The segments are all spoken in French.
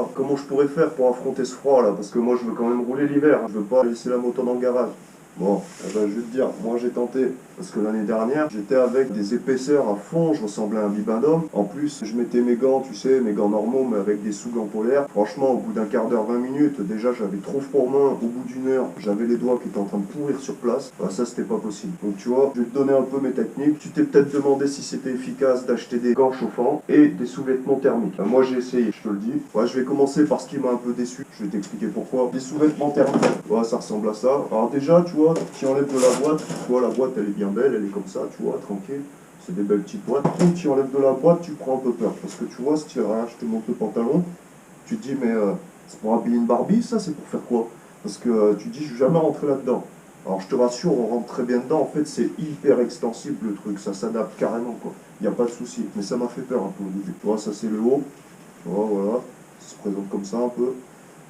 moi, comment je pourrais faire pour affronter ce froid là? Parce que moi, je veux quand même rouler l'hiver, hein. Je veux pas laisser la moto dans le garage. Bon, eh ben, je vais te dire, moi j'ai tenté, parce que l'année dernière, j'étais avec des épaisseurs à fond, je ressemblais à un bibendum. En plus, je mettais mes gants, tu sais, mes gants normaux, mais avec des sous-gants polaires. Franchement, au bout d'un quart d'heure, 20 minutes, déjà j'avais trop froid aux mains. Au bout d'une heure, j'avais les doigts qui étaient en train de pourrir sur place. Bah, ça, c'était pas possible. Donc tu vois, je vais te donner un peu mes techniques. Tu t'es peut-être demandé si c'était efficace d'acheter des gants chauffants et des sous-vêtements thermiques. Bah, moi j'ai essayé, je te le dis. Ouais, je vais commencer par ce qui m'a un peu déçu. Je vais t'expliquer pourquoi. Des sous-vêtements thermiques. Ouais, ça ressemble à ça. Alors déjà, tu vois, tu enlèves de la boîte, tu vois, la boîte elle est bien belle, elle est comme ça, tu vois, tranquille. C'est des belles petites boîtes. Donc tu enlèves de la boîte, tu prends un peu peur. Parce que tu vois, si tu regardes, je te montre le pantalon, tu te dis, mais c'est pour habiller une Barbie, ça, c'est pour faire quoi? Parce que tu te dis, je suis jamais rentré là-dedans. Alors je te rassure, on rentre très bien dedans. En fait, c'est hyper extensible le truc, ça s'adapte carrément, quoi. Il n'y a pas de souci. Mais ça m'a fait peur un peu au début. Tu vois, ça c'est le haut. Tu vois, voilà. Ça se présente comme ça un peu.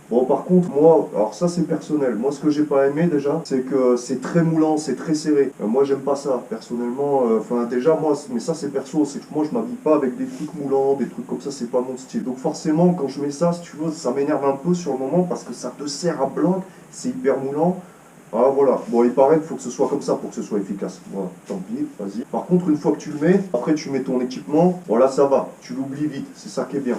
Bon, par contre, moi, alors ça c'est personnel. Moi, ce que j'ai pas aimé déjà, c'est que c'est très moulant, c'est très serré. Moi, j'aime pas ça, personnellement. Enfin, déjà, moi, mais ça c'est perso, c'est que moi, je m'habille pas avec des trucs moulants, des trucs comme ça, c'est pas mon style. Donc, forcément, quand je mets ça, si tu veux, ça m'énerve un peu sur le moment parce que ça te serre à blanc, c'est hyper moulant. Ah voilà, bon il paraît qu'il faut que ce soit comme ça pour que ce soit efficace. Voilà, tant pis, vas-y. Par contre, une fois que tu le mets, après tu mets ton équipement, voilà ça va, tu l'oublies vite, c'est ça qui est bien.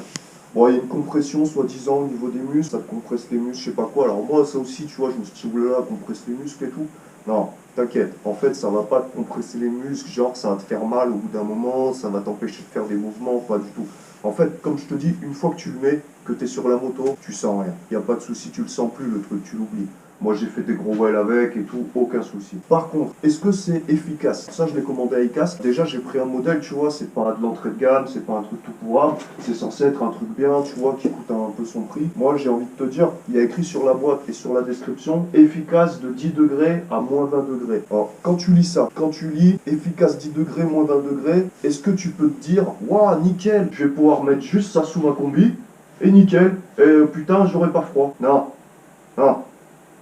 Bon, il y a une compression, soi-disant, au niveau des muscles, ça te compresse les muscles, je sais pas quoi. Alors moi, ça aussi, tu vois, je me suis dit, oulala, compresse les muscles et tout. Non, t'inquiète, en fait, ça va pas te compresser les muscles, genre ça va te faire mal au bout d'un moment, ça va t'empêcher de faire des mouvements, pas du tout. En fait, comme je te dis, une fois que tu le mets, que tu es sur la moto, tu sens rien. Il n'y a pas de souci, tu le sens plus le truc, tu l'oublies. Moi j'ai fait des gros wells avec et tout, aucun souci. Par contre, est-ce que c'est efficace? Ça je l'ai commandé à ICAS. Déjà j'ai pris un modèle, tu vois, c'est pas de l'entrée de gamme, c'est pas un truc tout pourrable. C'est censé être un truc bien, tu vois, qui coûte un peu son prix. Moi j'ai envie de te dire, il y a écrit sur la boîte et sur la description, efficace de 10 degrés à moins 20 degrés. Alors quand tu lis ça, quand tu lis efficace 10 degrés, moins 20 degrés, est-ce que tu peux te dire, waouh, nickel, je vais pouvoir mettre juste ça sous ma combi, et nickel, et putain, j'aurai pas froid. Non, non.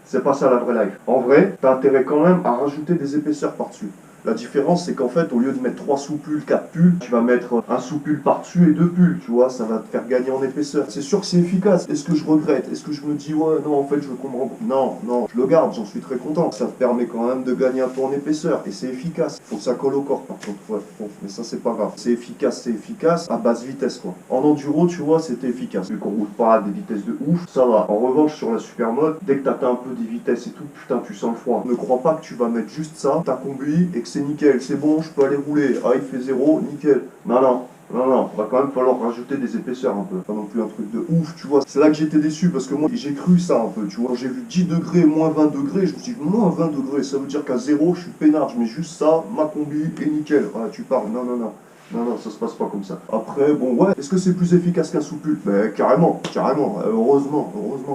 C'est pas ça la vraie life. En vrai, t'as intérêt quand même à rajouter des épaisseurs par-dessus. La différence, c'est qu'en fait, au lieu de mettre 3 sous-pulls, 4 pulls, tu vas mettre un sous-pull par-dessus et 2 pulls, tu vois, ça va te faire gagner en épaisseur. C'est sûr que c'est efficace. Est-ce que je regrette? Est-ce que je me dis, ouais, non, en fait, je veux qu'on me rembourse? Non, non, je le garde, j'en suis très content. Ça te permet quand même de gagner un peu en épaisseur, et c'est efficace. Faut que ça colle au corps, par contre, ouais, bon, mais ça, c'est pas grave. C'est efficace, à basse vitesse, quoi. En enduro, tu vois, c'était efficace. Vu qu'on roule pas à des vitesses de ouf, ça va. En revanche, sur la supermode, dès que t'atteins un peu des vitesses et tout, putain, tu sens le froid. Ne crois pas que tu vas mettre juste ça, ta combi, et que c'est nickel, c'est bon, je peux aller rouler. Ah, il fait 0, nickel. Non, non. Non, non, va quand même falloir rajouter des épaisseurs un peu. Pas non plus un truc de ouf, tu vois. C'est là que j'étais déçu parce que moi, j'ai cru ça un peu, tu vois. J'ai vu 10 degrés, moins 20 degrés. Je me suis dit, moins 20 degrés, ça veut dire qu'à 0, je suis peinard. Je mets juste ça, ma combi, et nickel. Ah, tu parles. Non, non, non. Non, non, ça se passe pas comme ça. Après, bon, ouais, est-ce que c'est plus efficace qu'un sous-pull? Ben, carrément, carrément. Heureusement,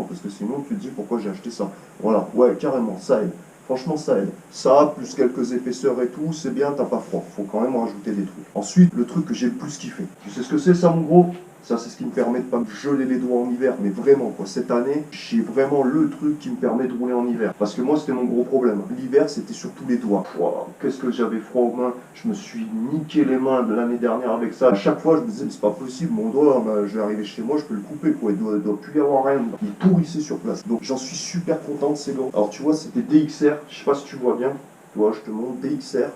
parce que sinon, tu te dis pourquoi j'ai acheté ça. Voilà, ouais, carrément, ça aide. Franchement, ça aide. Ça, plus quelques épaisseurs et tout, c'est bien, t'as pas froid. Faut quand même rajouter des trucs. Ensuite, le truc que j'ai le plus kiffé. Tu sais ce que c'est, ça, mon gros? Ça, c'est ce qui me permet de pas me geler les doigts en hiver. Mais vraiment, quoi, cette année, j'ai vraiment le truc qui me permet de rouler en hiver. Parce que moi, c'était mon gros problème. L'hiver, c'était surtout les doigts. Wow, qu'est-ce que j'avais froid aux mains. Je me suis niqué les mains de l'année dernière avec ça. À chaque fois, je me disais, mais c'est pas possible, mon doigt, je vais arriver chez moi, je peux le couper, quoi. Il doit plus y avoir rien. Il pourrissait sur place. Donc, j'en suis super content de ces gants. Alors, tu vois, c'était DXR. Je sais pas si tu vois bien. Tu vois, je te montre DXR.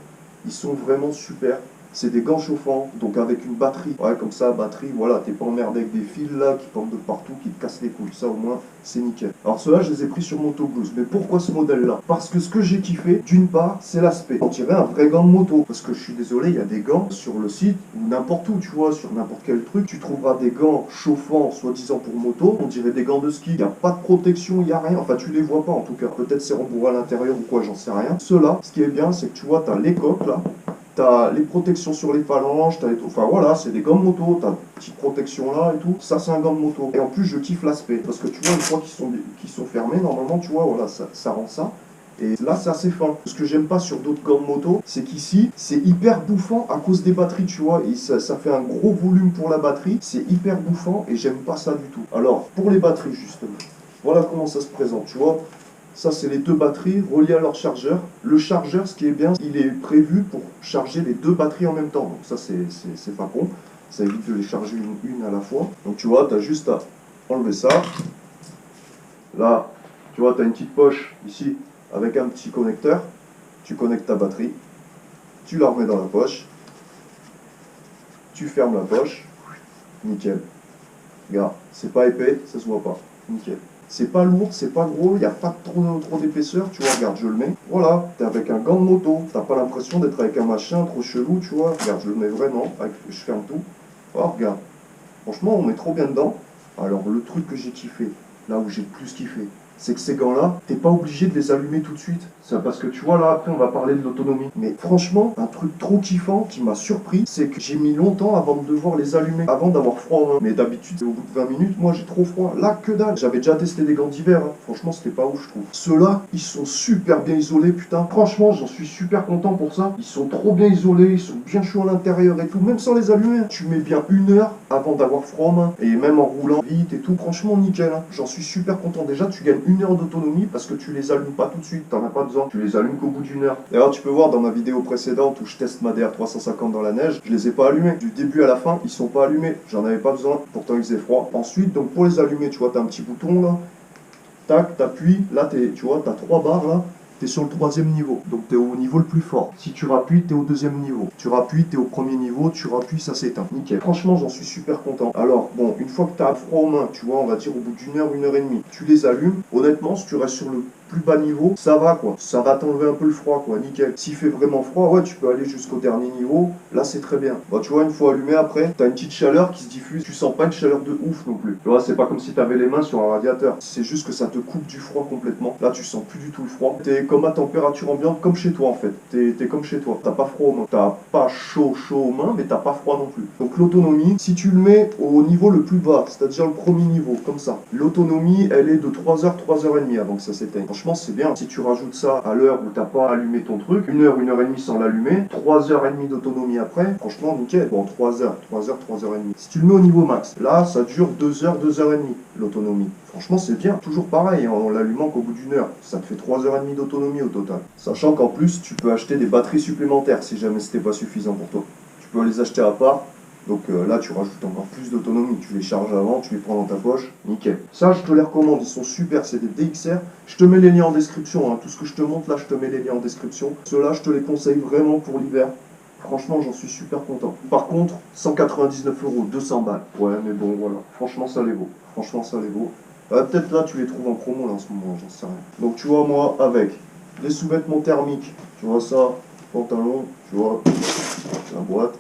Ils sont vraiment super. C'est des gants chauffants, donc avec une batterie. Ouais, comme ça, batterie, voilà, t'es pas emmerdé avec des fils là qui pendent de partout, qui te cassent les couilles. Ça, au moins, c'est nickel. Alors, ceux-là, je les ai pris sur Moto Blues. Mais pourquoi ce modèle-là? Parce que ce que j'ai kiffé, d'une part, c'est l'aspect. On dirait un vrai gant de moto. Parce que je suis désolé, il y a des gants sur le site, ou n'importe où, tu vois, sur n'importe quel truc, tu trouveras des gants chauffants, soi-disant pour moto. On dirait des gants de ski. Il n'y a pas de protection, il n'y a rien. Enfin, tu les vois pas en tout cas. Peut-être c'est rembourré à l'intérieur ou quoi, j'en sais rien. Ceux-là, ce qui est bien, c'est que tu vois, t'as les coques là. T'as les protections sur les phalanges, enfin voilà, c'est des gants de moto, t'as une petite protection là et tout. Ça, c'est un gant de moto. Et en plus, je kiffe l'aspect. Parce que tu vois, une fois qu'ils sont fermés, normalement, tu vois, voilà, ça rend ça. Et là, c'est assez fin. Ce que j'aime pas sur d'autres gants de moto, c'est qu'ici, c'est hyper bouffant à cause des batteries, tu vois. Et ça fait un gros volume pour la batterie. C'est hyper bouffant et j'aime pas ça du tout. Alors, pour les batteries, justement, voilà comment ça se présente, tu vois. Ça, c'est les deux batteries reliées à leur chargeur. Le chargeur, ce qui est bien, il est prévu pour charger les deux batteries en même temps. Donc ça, c'est pas con. Ça évite de les charger une à la fois. Donc tu vois, tu as juste à enlever ça. Là, tu vois, tu as une petite poche ici avec un petit connecteur. Tu connectes ta batterie. Tu la remets dans la poche. Tu fermes la poche. Nickel. Regarde, c'est pas épais, ça se voit pas. Nickel. C'est pas lourd, c'est pas gros, il n'y a pas trop d'épaisseur, tu vois, regarde, je le mets. Voilà, t'es avec un gant de moto, t'as pas l'impression d'être avec un machin trop chelou, tu vois. Regarde, je le mets vraiment, je ferme tout. Oh, regarde. Franchement, on est trop bien dedans. Alors, le truc que j'ai kiffé, là où j'ai le plus kiffé, c'est que ces gants-là, t'es pas obligé de les allumer tout de suite. C'est parce que tu vois, là, après, on va parler de l'autonomie. Mais franchement, un truc trop kiffant qui m'a surpris, c'est que j'ai mis longtemps avant de devoir les allumer, avant d'avoir froid en main. Mais d'habitude, au bout de 20 minutes, moi, j'ai trop froid. Là, que dalle. J'avais déjà testé des gants d'hiver. Hein. Franchement, c'était pas ouf, je trouve. Ceux-là, ils sont super bien isolés, putain. Franchement, j'en suis super content pour ça. Ils sont trop bien isolés, ils sont bien chauds à l'intérieur et tout, même sans les allumer. Tu mets bien 1 heure avant d'avoir froid en main. Et même en roulant vite et tout, franchement, nickel. Hein. J'en suis super content. Déjà, tu gagnes 1 heure d'autonomie parce que tu les allumes pas tout de suite, t'en as pas besoin, tu les allumes qu'au bout d'1 heure. D'ailleurs, tu peux voir dans ma vidéo précédente où je teste ma DR350 dans la neige, je les ai pas allumés. Du début à la fin, ils sont pas allumés, j'en avais pas besoin, pourtant il faisait froid. Ensuite, donc pour les allumer, tu vois, t'as un petit bouton là, tac, t'appuies, là tu vois, t'as 3 barres là. T'es sur le 3e niveau, donc t'es au niveau le plus fort. Si tu rappuies, t'es au 2e niveau. Tu rappuies, t'es au 1er niveau, tu rappuies, ça s'éteint. Nickel. Franchement, j'en suis super content. Alors, bon, une fois que t'as froid aux mains, tu vois, on va dire au bout d'1 heure, 1 heure et demie, tu les allumes. Honnêtement, si tu restes sur le plus bas niveau, ça va quoi. Ça va t'enlever un peu le froid quoi, nickel. S'il fait vraiment froid, ouais, tu peux aller jusqu'au dernier niveau. Là, c'est très bien. Bon, tu vois, une fois allumé après, t'as une petite chaleur qui se diffuse. Tu sens pas une chaleur de ouf non plus. Tu vois, c'est pas comme si t'avais les mains sur un radiateur. C'est juste que ça te coupe du froid complètement. Là, tu sens plus du tout le froid. T'es comme à température ambiante, comme chez toi en fait. T'es comme chez toi. T'as pas froid aux mains. T'as pas chaud aux mains, mais t'as pas froid non plus. Donc l'autonomie, si tu le mets au niveau le plus bas, c'est-à-dire le premier niveau, comme ça, l'autonomie, elle est de 3 heures, 3 heures et demie avant que ça s'éteigne. Franchement, c'est bien. Si tu rajoutes ça à l'heure où t'as pas allumé ton truc, 1 heure, 1 heure et demie sans l'allumer, 3 heures et demie d'autonomie après, franchement, nickel. Bon, 3 heures, 3 heures, 3 heures et demie. Si tu le mets au niveau max, là, ça dure 2 heures, 2 heures et demie, l'autonomie. Franchement, c'est bien. Toujours pareil, en l'allumant qu'au bout d'1 heure. Ça te fait 3 heures et demie d'autonomie au total. Sachant qu'en plus, tu peux acheter des batteries supplémentaires si jamais c'était pas suffisant pour toi. Tu peux les acheter à part. Donc là, tu rajoutes encore plus d'autonomie. Tu les charges avant, tu les prends dans ta poche. Nickel. Ça, je te les recommande. Ils sont super. C'est des DXR. Je te mets les liens en description. Hein. Tout ce que je te montre là, je te mets les liens en description. Ceux-là, je te les conseille vraiment pour l'hiver. Franchement, j'en suis super content. Par contre, 199 €, 200 balles. Ouais, mais bon, voilà. Franchement, ça les vaut. Franchement, ça les vaut. Peut-être là, tu les trouves en promo là en ce moment. J'en sais rien. Donc, tu vois, moi, avec des sous-vêtements thermiques. Tu vois ça, pantalon. Tu vois, la boîte.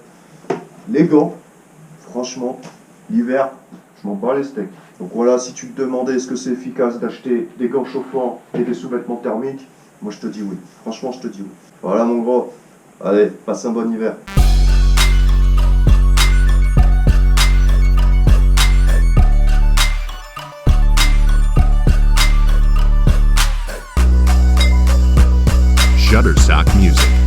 Les gants, franchement, l'hiver, je m'en bats les steaks. Donc voilà, si tu te demandais est-ce que c'est efficace d'acheter des gants chauffants et des sous-vêtements thermiques, moi je te dis oui. Franchement, je te dis oui. Voilà mon gros. Allez, passe un bon hiver. Shutterstock Music.